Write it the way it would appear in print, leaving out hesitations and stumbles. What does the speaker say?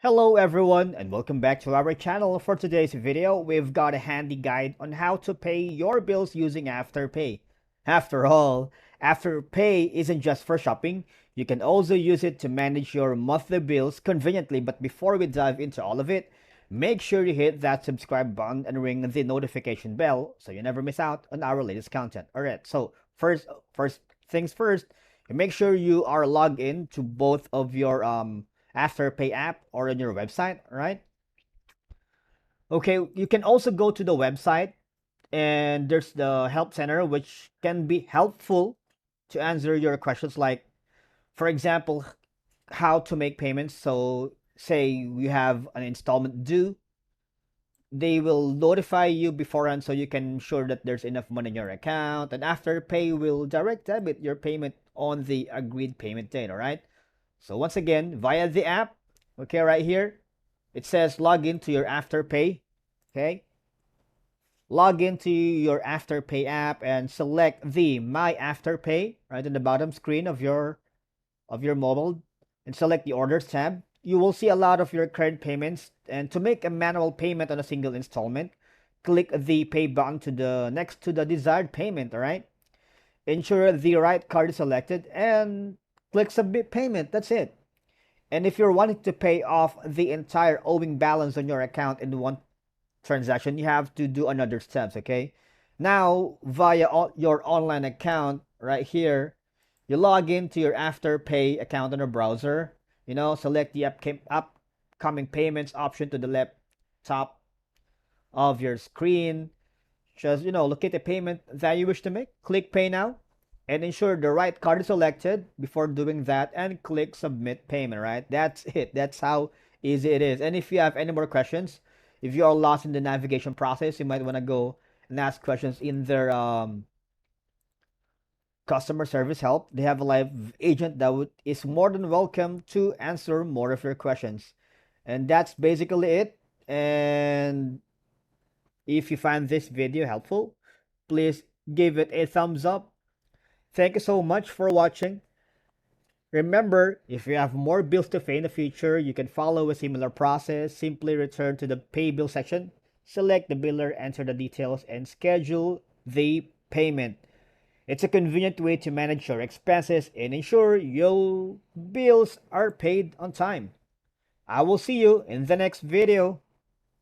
Hello everyone and welcome back to our channel. For today's video, we've got a handy guide on how to pay your bills using Afterpay. After all, Afterpay isn't just for shopping. You can also use it to manage your monthly bills conveniently. But before we dive into all of it, make sure you hit that subscribe button and ring the notification bell so you never miss out on our latest content. Alright, so first things first, make sure you are logged in to both of your Afterpay app or on your website, right? Okay, you can also go to the website and there's the help center which can be helpful to answer your questions like, for example, how to make payments. So say you have an installment due, they will notify you beforehand so you can ensure that there's enough money in your account, and Afterpay will direct debit your payment on the agreed payment date. All right, so once again, via the app, okay, right here, it says log into your Afterpay. Okay, log into your Afterpay app and select the My Afterpay right in the bottom screen of your mobile, and select the Orders tab. You will see a lot of your current payments, and to make a manual payment on a single installment, click the Pay button to the next to the desired payment. All right, ensure the right card is selected and click Submit Payment. That's it. And if you're wanting to pay off the entire owing balance on your account in one transaction, you have to do another steps, okay? Now, via your online account right here, you log into your Afterpay account on a browser. Select the upcoming payments option to the left top of your screen. Just, locate the payment that you wish to make. Click Pay Now and ensure the right card is selected before doing that, and click Submit Payment, right? That's it. That's how easy it is. And if you have any more questions, if you are lost in the navigation process, you might want to go and ask questions in their customer service help. They have a live agent that is more than welcome to answer more of your questions. And that's basically it. And if you find this video helpful, please give it a thumbs up. Thank you so much for watching. Remember, if you have more bills to pay in the future, you can follow a similar process. Simply return to the Pay Bill section, select the biller, enter the details, and schedule the payment. It's a convenient way to manage your expenses and ensure your bills are paid on time. I will see you in the next video.